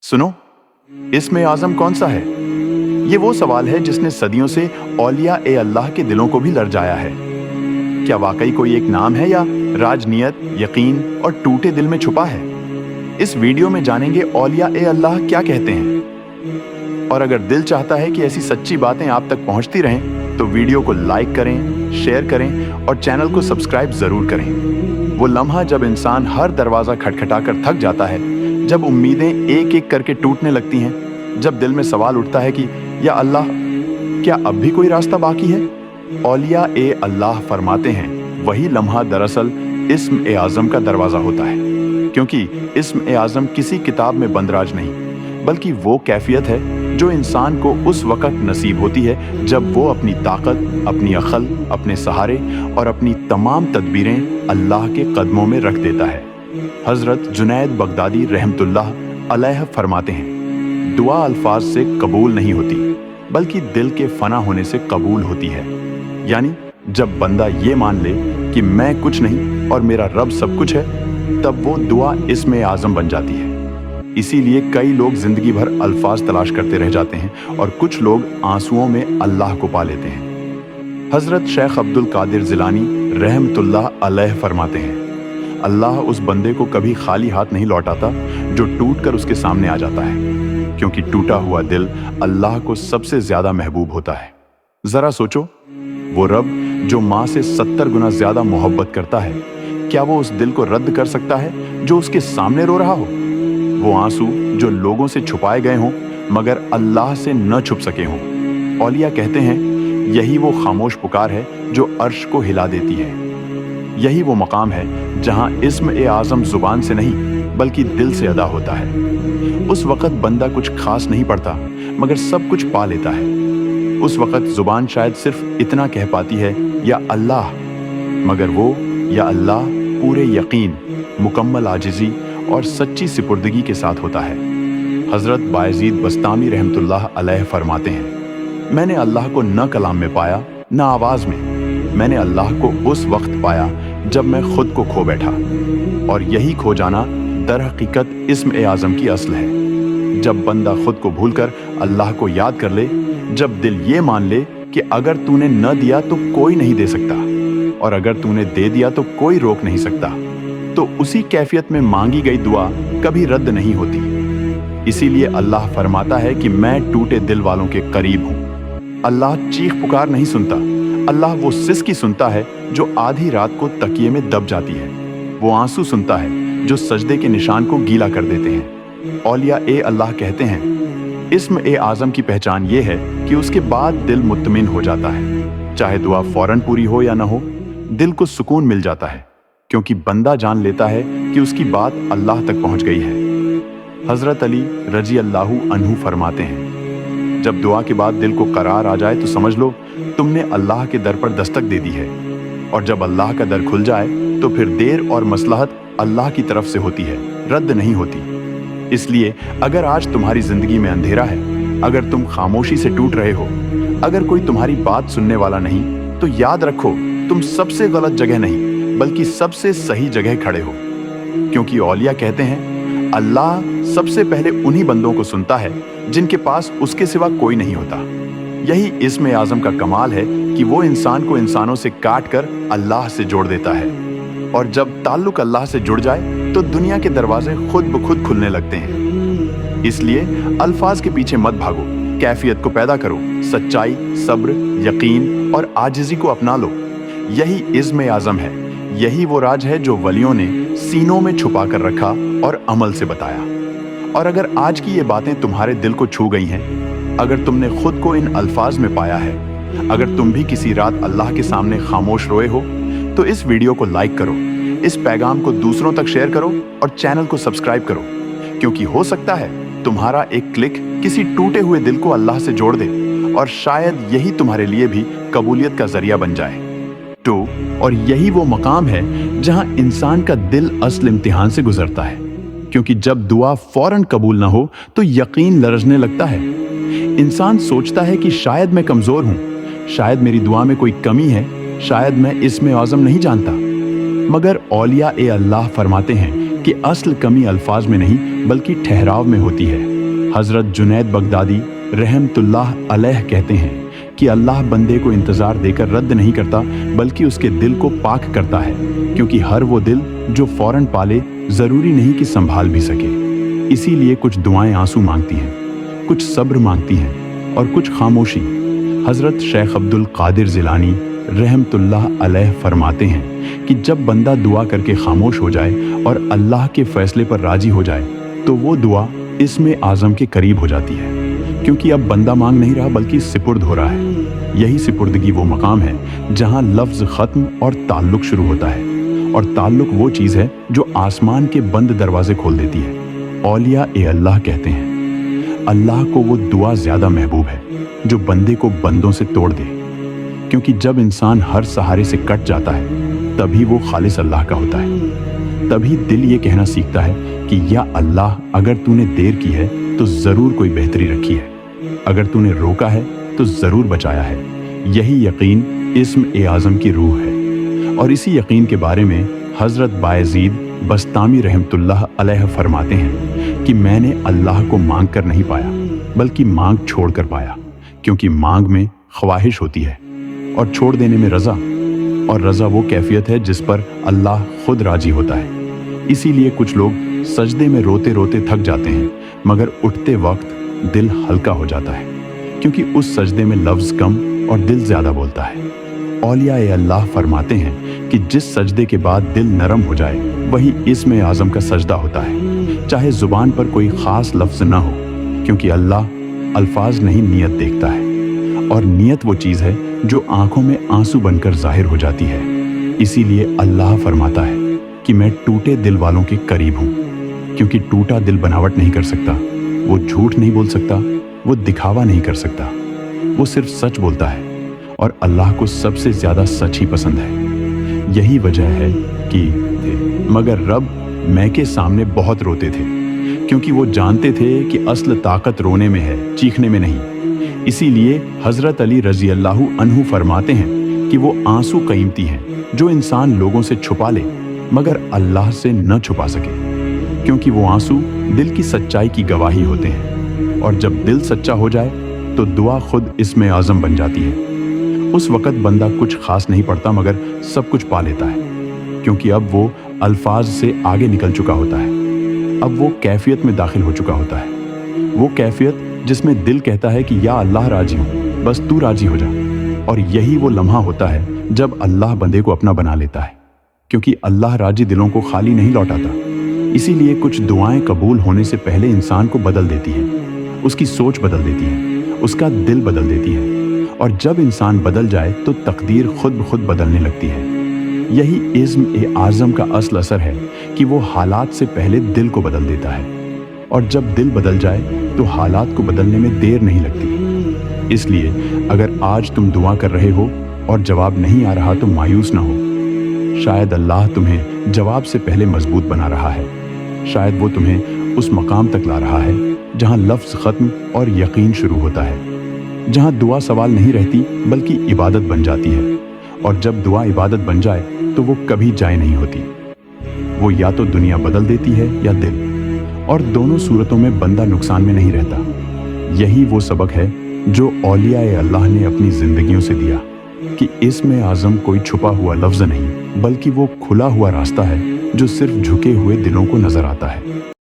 सुनो, इसमें आज़म कौन सा है? ये वो सवाल है जिसने सदियों से औलिया ए अल्लाह के दिलों को भी लरजाया है। क्या वाकई कोई एक नाम है या राजनियत, यकीन और टूटे दिल में छुपा है? इस वीडियो में जानेंगे औलिया ए अल्लाह क्या कहते हैं। और अगर दिल चाहता है कि ऐसी सच्ची बातें आप तक पहुंचती रहें, तो वीडियो को लाइक करें, शेयर करें और चैनल को सब्सक्राइब जरूर करें। वो लम्हा जब इंसान हर दरवाजा खटखटाकर थक जाता है, जब उम्मीदें एक एक करके टूटने लगती हैं, जब दिल में सवाल उठता है कि या अल्लाह, क्या अब भी कोई रास्ता बाकी है? औलिया ए अल्लाह फरमाते हैं, वही लम्हा दरअसल इस्म ए आज़म का दरवाज़ा होता है। क्योंकि इस्म ए आज़म किसी किताब में बंदराज नहीं, बल्कि वो कैफियत है जो इंसान को उस वक़्त नसीब होती है जब वो अपनी ताकत, अपनी अक्ल, अपने सहारे और अपनी तमाम तदबीरें अल्लाह के कदमों में रख देता है। हज़रत जुनैद बगदादी रहमतुल्लाह अलैह फरमाते हैं, दुआ अल्फाज से कबूल नहीं होती, बल्कि दिल के फना होने से कबूल होती है। यानी जब बंदा ये मान ले कि मैं कुछ नहीं और मेरा रब सब कुछ है, तब वो दुआ इस्म आज़म बन जाती है। इसीलिए कई लोग जिंदगी भर अल्फाज तलाश करते रह जाते हैं और कुछ लोग आंसुओं में अल्लाह को पा लेते हैं। हज़रत शेख अब्दुल कादिर जिलानी रहमतुल्लाह अलैह फरमाते हैं, अल्लाह उस बंदे को कभी खाली हाथ नहीं लौटाता जो टूट कर उसके सामने आ जाता है, क्योंकि टूटा हुआ दिल अल्लाह को सबसे ज्यादा महबूब होता है। जरा सोचो, वो रब जो माँ से 70 गुना ज्यादा मोहब्बत करता है, क्या वो उस दिल को रद्द कर सकता है जो उसके सामने रो रहा हो? वो आंसू जो लोगों से छुपाए गए हों मगर अल्लाह से न छुप सके हों। औलिया कहते हैं, यही वो खामोश पुकार है जो अर्श को हिला देती है। यही वो मकाम है जहां इस्म ए आज़म जुबान से नहीं बल्कि दिल से अदा होता है। उस वक़्त बंदा कुछ खास नहीं पड़ता मगर सब कुछ पा लेता है। उस वक़्त जुबान शायद सिर्फ इतना कह पाती है, या अल्लाह, मगर वो या अल्लाह पूरे यकीन, मुकम्मल आजिज़ी और सच्ची सिपुर्दगी के साथ होता है। हज़रत बायज़ीद बस्तामी रहमतुल्लाह अलैह फरमाते हैं, मैंने अल्लाह को न कलाम में पाया न आवाज़ में, मैंने अल्लाह को उस वक्त पाया जब मैं खुद को खो बैठा। और यही खो जाना दर हकीकत इस्म ए आज़म की असल है। जब बंदा खुद को भूलकर अल्लाह को याद कर ले, जब दिल ये मान ले कि अगर तूने न दिया तो कोई नहीं दे सकता और अगर तूने दे दिया तो कोई रोक नहीं सकता, तो उसी कैफियत में मांगी गई दुआ कभी रद्द नहीं होती। इसीलिए अल्लाह फरमाता है कि मैं टूटे दिल वालों के करीब हूँ। अल्लाह चीख पुकार नहीं सुनता, अल्लाह वो सिसकी सुनता है जो आधी रात को तकिए में दब जाती है। वो आंसू सुनता है जो सजदे के निशान को गीला कर देते हैं। औलिया ए अल्लाह कहते हैं, इस्म ए आज़म की पहचान ये है कि उसके बाद दिल मुत्तमिन हो जाता है। चाहे दुआ फौरन पूरी हो या ना हो, दिल को सुकून मिल जाता है, क्योंकि बंदा जान लेता है कि उसकी बात अल्लाह तक पहुंच गई है। हज़रत अली रजी अल्लाहु अन्हु फरमाते हैं, जब दुआ के बाद दिल को करार आ जाए तो समझ लो तुमने अल्लाह के दर पर दस्तक दे दी है। और जब अल्लाह का दर खुल जाए तो फिर देर और मसलहत अल्लाह की तरफ से होती है, रद्द नहीं होती। इसलिए अगर आज तुम्हारी जिंदगी में अंधेरा है, अगर तुम खामोशी से टूट रहे हो, अगर कोई तुम्हारी बात सुनने वाला नहीं, तो याद रखो तुम सबसे गलत जगह नहीं बल्कि सबसे सही जगह खड़े हो। क्योंकि औलिया कहते हैं, अल्लाह सबसे पहले उन्हीं बंदों को सुनता है जिनके पास उसके सिवा कोई नहीं होता। यही इस्म आज़म का कमाल है कि वो इंसान को इंसानों से काट कर अल्लाह से जोड़ देता है। और जब ताल्लुक अल्लाह से जुड़ जाए तो दुनिया के दरवाजे खुद ब खुद खुलने लगते हैं। इसलिए अल्फाज के पीछे मत भागो, कैफियत को पैदा करो, सच्चाई, सब्र, यकीन और आजिज़ी को अपना लो। यही इस्म आज़म है, यही वो राज है जो वलियों ने सीनों में छुपा कर रखा और अमल से बताया। और अगर आज की ये बातें तुम्हारे दिल को छू गई हैं, अगर तुमने खुद को इन अल्फाज में पाया है, अगर तुम भी किसी रात अल्लाह के सामने खामोश रोए हो, तो इस वीडियो को लाइक करो, इस पैगाम को दूसरों तक शेयर करो और चैनल को सब्सक्राइब करो। क्योंकि हो सकता है तुम्हारा एक क्लिक किसी टूटे हुए दिल को अल्लाह से जोड़ दे, और शायद यही तुम्हारे लिए भी कबूलियत का जरिया बन जाए। और यही वो मकाम है जहां इंसान का दिल असल इम्तिहान से गुजरता है। क्योंकि जब दुआ फौरन कबूल ना हो तो यकीन लरजने लगता है। इंसान सोचता है कि शायद मैं कमजोर हूं, शायद मेरी दुआ में कोई कमी है, शायद मैं इस्म आज़म नहीं जानता। मगर औलिया ए अल्लाह फरमाते हैं कि असल कमी अल्फाज में नहीं बल्कि ठहराव में होती है। हज़रत जुनैद बगदादी रहमतुल्लाह अलैह कहते हैं कि अल्लाह बंदे को इंतज़ार देकर रद्द नहीं करता बल्कि उसके दिल को पाक करता है, क्योंकि हर वो दिल जो फ़ौरन पाले ज़रूरी नहीं कि संभाल भी सके। इसीलिए कुछ दुआएं आंसू मांगती हैं, कुछ सब्र मांगती हैं और कुछ खामोशी। हज़रत शेख अब्दुल कादिर जिलानी रहमतुल्लाह अलैह फरमाते हैं कि जब बंदा दुआ करके खामोश हो जाए और अल्लाह के फ़ैसले पर राज़ी हो जाए तो वो दुआ इस्म आज़म के करीब हो जाती है, क्योंकि अब बंदा मांग नहीं रहा बल्कि सिपुर्द हो रहा है। यही सिपुर्दगी वो मकाम है जहाँ लफ्ज़ ख़त्म और ताल्लुक़ शुरू होता है, और ताल्लुक़ वो चीज़ है जो आसमान के बंद दरवाजे खोल देती है। औलिया ए अल्लाह कहते हैं अल्लाह को वो दुआ ज़्यादा महबूब है जो बंदे को बंदों से तोड़ दे, क्योंकि जब इंसान हर सहारे से कट जाता है तभी वो खालिस अल्लाह का होता है। तभी दिल ये कहना सीखता है कि या अल्लाह, अगर तूने देर की है तो ज़रूर कोई बेहतरी रखी है, अगर तूने रोका है तो ज़रूर बचाया है। यही यकीन इस्म ए आज़म की रूह है। और इसी यकीन के बारे में हज़रत बायज़ीद बस्तामी रहमतुल्लाह अलैह फरमाते हैं कि मैंने अल्लाह को मांग कर नहीं पाया बल्कि मांग छोड़ कर पाया, क्योंकि मांग में ख्वाहिश होती है और छोड़ देने में रज़ा, और रज़ा वो कैफियत है जिस पर अल्लाह खुद राजी होता है। इसीलिए कुछ लोग सजदे में रोते रोते थक जाते हैं, मगर उठते वक्त दिल हल्का हो जाता है, क्योंकि उस सजदे में लफ्ज़ कम और दिल ज़्यादा बोलता है। औलिया ए अल्लाह फरमाते हैं कि जिस सजदे के बाद दिल नरम हो जाए वही इस्म आज़म का सजदा होता है, चाहे ज़ुबान पर कोई ख़ास लफ्ज़ ना हो, क्योंकि अल्लाह अल्फाज नहीं नीयत देखता है, और नीयत वो चीज़ है जो आंखों में आंसू बनकर ज़ाहिर हो जाती है। इसीलिए अल्लाह फरमाता है कि मैं टूटे दिल वालों के करीब हूँ, क्योंकि टूटा दिल बनावट नहीं कर सकता, वो झूठ नहीं बोल सकता, वो दिखावा नहीं कर सकता, वो सिर्फ सच बोलता है, और अल्लाह को सबसे ज़्यादा सच ही पसंद है। यही वजह है कि मगर रब मैं के सामने बहुत रोते थे, क्योंकि वो जानते थे कि असल ताकत रोने में है, चीखने में नहीं। इसीलिए हज़रत अली रज़ी अल्लाह अन्हु फरमाते हैं कि वो आंसू कीमती हैं जो इंसान लोगों से छुपा ले मगर अल्लाह से न छुपा सके, क्योंकि वो आंसू दिल की सच्चाई की गवाही होते हैं, और जब दिल सच्चा हो जाए तो दुआ खुद इस्म आज़म बन जाती है। उस वक़्त बंदा कुछ खास नहीं पड़ता मगर सब कुछ पा लेता है, क्योंकि अब वो अल्फाज से आगे निकल चुका होता है। अब वो कैफियत में दाखिल हो चुका होता है, वो कैफियत जिसमें दिल कहता है कि या अल्लाह राजी हूँ, बस तू राजी हो जा। और यही वो लम्हा होता है जब अल्लाह बंदे को अपना बना लेता है, क्योंकि अल्लाह राजी दिलों को खाली नहीं लौटाता। इसीलिए कुछ दुआएं कबूल होने से पहले इंसान को बदल देती है, उसकी सोच बदल देती है, उसका दिल बदल देती है, और जब इंसान बदल जाए तो तकदीर खुद ब खुद बदलने लगती है। यही इज़्म ए आज़म का असल असर है कि वो हालात से पहले दिल को बदल देता है, और जब दिल बदल जाए तो हालात को बदलने में देर नहीं लगती। इसलिए अगर आज तुम दुआ कर रहे हो और जवाब नहीं आ रहा तो मायूस ना हो। शायद अल्लाह तुम्हें जवाब से पहले मजबूत बना रहा है, शायद वो तुम्हें उस मकाम तक ला रहा है जहाँ लफ्ज़ ख़त्म और यकीन शुरू होता है, जहाँ दुआ सवाल नहीं रहती बल्कि इबादत बन जाती है, और जब दुआ इबादत बन जाए तो वो कभी जाए नहीं होती। वो या तो दुनिया बदल देती है या दिल, और दोनों सूरतों में बंदा नुकसान में नहीं रहता। यही वो सबक है जो औलिया-ए अल्लाह ने अपनी ज़िंदगियों से दिया कि इस्म आज़म कोई छुपा हुआ लफ्ज़ नहीं बल्कि वो खुला हुआ रास्ता है जो सिर्फ झुके हुए दिलों को नज़र आता है।